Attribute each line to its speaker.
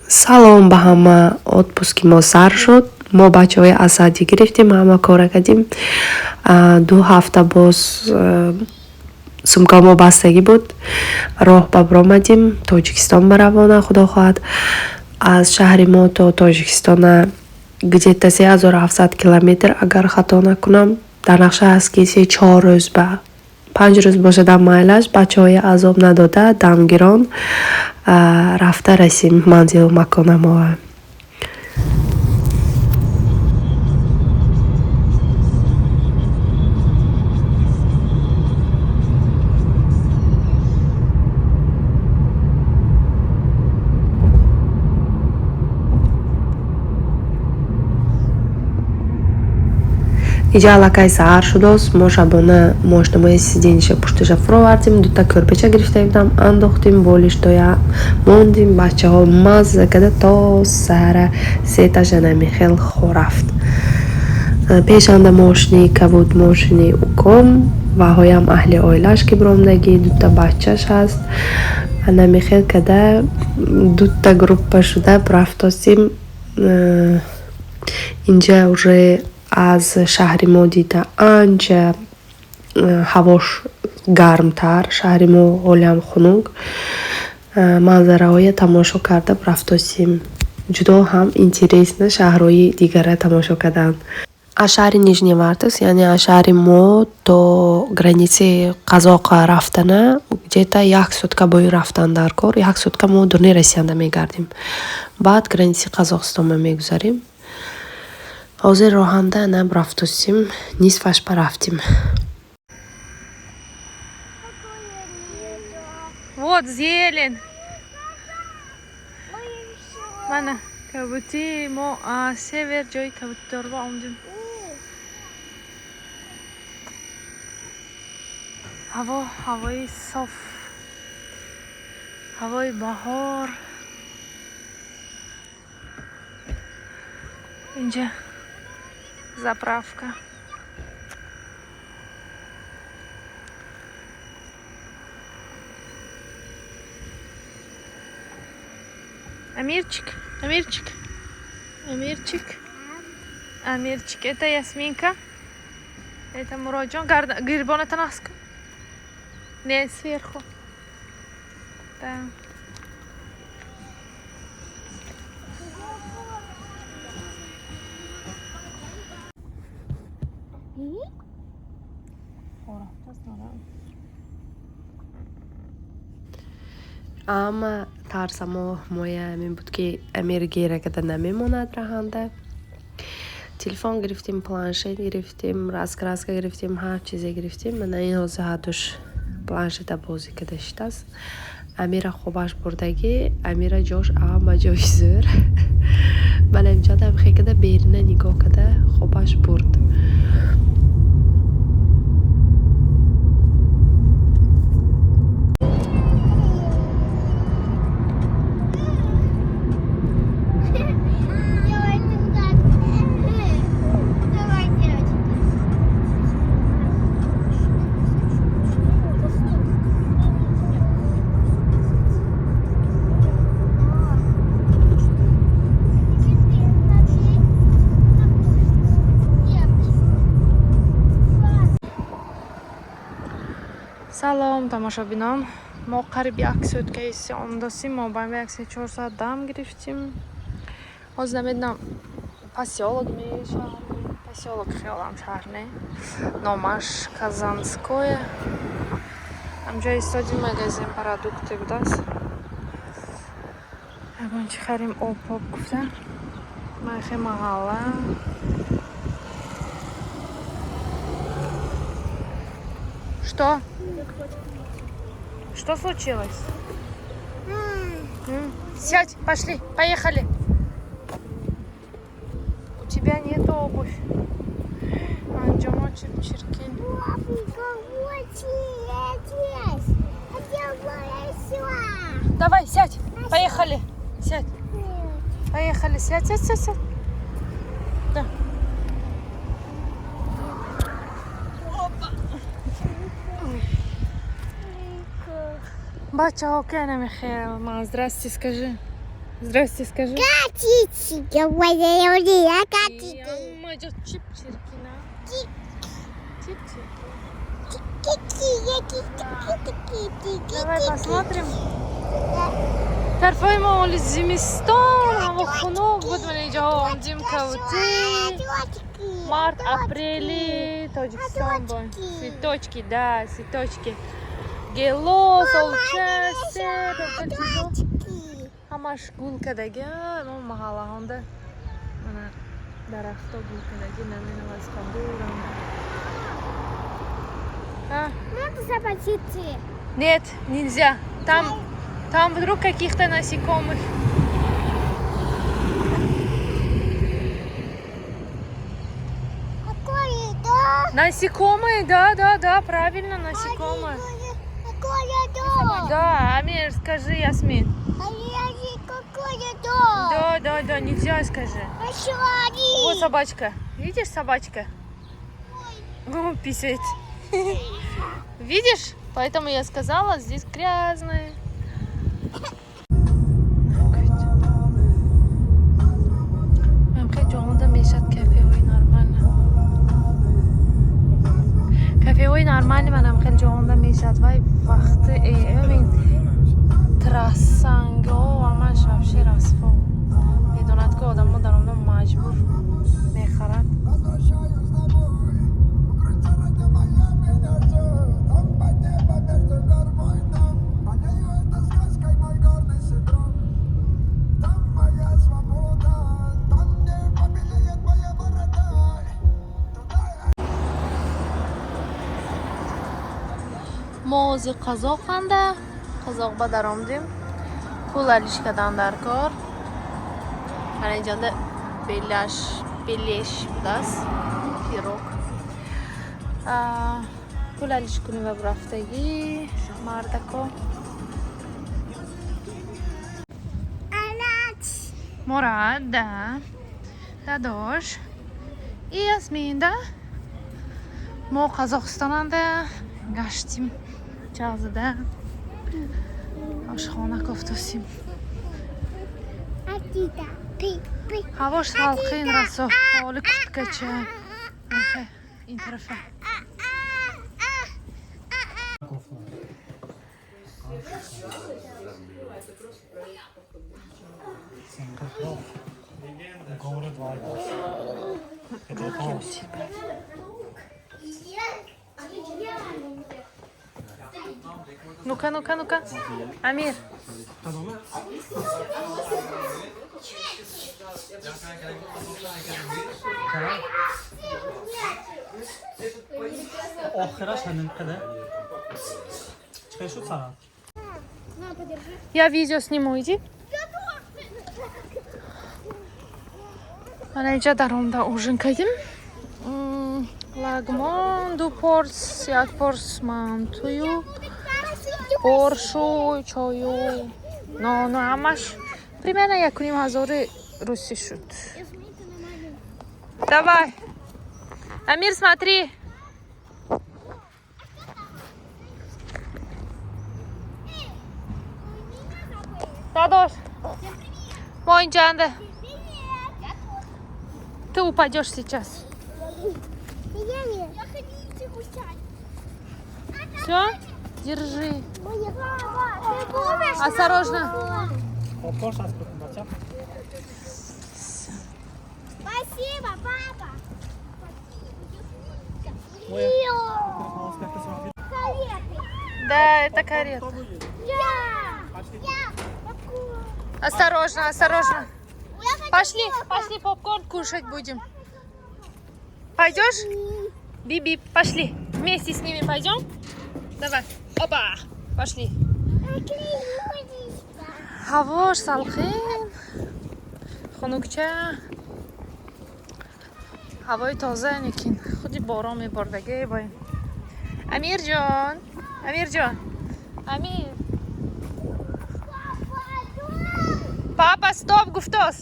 Speaker 1: салом ба ҳама. Отпуски мо сар шуд. Мо бачаҳои асадӣ гирифтим, ҳама кора кардим. 2 ҳафта боз сумкаҳомо бастагӣ буд. Роҳ ба бромадим. Тоҷикистон ба равона худо хоҳад. Аз шаҳри мо то Тоҷикистона где-то 3700 километр, агар хато накунам. Дар нақша ҳаст ки 3-4 рӯз ба 5 рӯз бошада майлаш. Бачаҳои азоб надода дамгирон рафта расим манзилу маконамо. иҷа аллакай саҳар шудааст. Мо шабона мошинамои сидениша пушташа фуро вардим. Дута кӯрпача гирифта будам, андохтим, болиштоя мондим. бачаҳо мазза када то саҳара 3 таша намихел хорафт. пешанда мошини кавуд, мошини уком, ваҳоям аҳли оилаш ки бромдагӣ, дута бачаш ҳаст. намихел када дута группа шуда рафтосим. инҷа уже аз шаҳри мо дида анча ҳавош гармтар, шаҳри мо ҳолиам хунук. манзараҳоя тамошо карда рафтосим. ҷудо ҳам интересна шаҳрҳои дигара тамошо кардан. аз шаҳри Нижневартовск, яъне аз шаҳри мо то границаи Қазоқа рафтана где-то 1 сутка бои рафтан дар кор. 1 сутка мо дурни расиянда мегардим. баъд границаи Қазоқистон мегузарем. ҳозир роҳанда нам рафтосим, нисфаш ба рафтим.
Speaker 2: Вот зелень. Mana kabuti mo sever joy kabutlarga omdim. Havoi sof. Havoi bahor. Inja заправка. Амирчик, Амирчик, Амирчик, Амирчик. Это Ясминка, это Муроджон. Грибон это Наска. Не сверху. Да.
Speaker 1: Ама тарсамо моя ҳамин буд ки Амир гира када намемонад раҳанда. Телефон гирифтим, планшет гирифтим, раска гирифтим, ҳар чизе гирифтим. мана ин ҳозир ҳадуш планшета бозӣ када шидааст. Амира хобаш бурдагӣ, Амира ҷош ама ҷои зӯр. мана имҷадам хе када берина нигоҳ када хобаш бурд.
Speaker 2: Салом тамошобинон. Мо қариб 1 суткаи сеом достим. Мо ба 1-4 соат дам гирифтим. ҳозир намедонам посёлок мешавам. Посёлок хиёлам шаҳр не. Номаш Казанское. ҳамҷо истодим, магазин продукти будааст. ягон чи харим об гуфта. майхе маҳалла. Что? Что случилось? Сядь, пошли, поехали. У тебя нет обувь. Анджамочек чиркин. Давай, сядь, поехали. Сядь. Поехали, сядь. Да. Бача, окей, Михаил, здрасте, скажи. Здрасте, скажи.
Speaker 3: Катите, говорила, катите.
Speaker 2: Аммаҷо чип чиркина. Давай посмотрим. Тарфаи мо оли зимистон, ҳаво хунук буд. Ман инҷо омдим кавти. Март, апрели, Тоҷикистон бо цветочки, да, цветочки. Гелос, олчасе, ҳамаш гул кадаги. Мо маҳаллаҳонда мана дарахто гул кадаги наменам аз кандурам.
Speaker 3: Надо запаситься.
Speaker 2: Нет, нельзя. Там вдруг каких-то насекомых.
Speaker 3: Какое, да?
Speaker 2: Насекомые, да, правильно, насекомые.
Speaker 3: Какое, да?
Speaker 2: Да, Амир, скажи, Ясмин.
Speaker 3: Какое, да?
Speaker 2: Да, нельзя, скажи.
Speaker 3: Смотри.
Speaker 2: Вот собачка. Видишь, собачка? О, писает. Видишь? Поэтому я сказала, здесь грязно. кафеҳои нормали манам хеле ҷоҳонда мешавад вай вақти бибин трассангҳо ҳамаш вообще расфо медонад ки одамо дар онда маҷбур мехарад. мо ози қазоқанда қазоқ ба даромдим пул алиш кадан дар кор ҳар инҷанда белеш будааст пирог пул алиш кунӣ ва бурафтагӣ мардако мурад да дадош и Ясмин да мо қазоқистонанда гаштим чағзада ошхона кофтосим ҳавош салқин расо ҳоли курткача ин тарафа Ну-ка. Амир.
Speaker 4: آخرش همین قدر چه شد سلام
Speaker 2: Я видео сниму, иди. Mana inja daromda ужин кардим. Лагмон, 2 порс, 1 порс мантую, боршу, чою, нону ҳамаш примерно 1500 руси шуд. Давай. Амир, смотри. Дадош. Мой Джанда. Ты упадешь сейчас. Все? Держи. Осторожно.
Speaker 3: Спасибо, папа.
Speaker 2: Да, это карета. Осторожно. Пошли попкорн кушать будем. Пойдешь? Биби, пошли. Вместе с ними пойдем? Давай. Опа. Пошли. Ҳавош салқин. Хунукча. ҳавои тоза некин. Худи борон мебордаги боим. Амирҷон. Амир. Папа, стоп, гуфтос.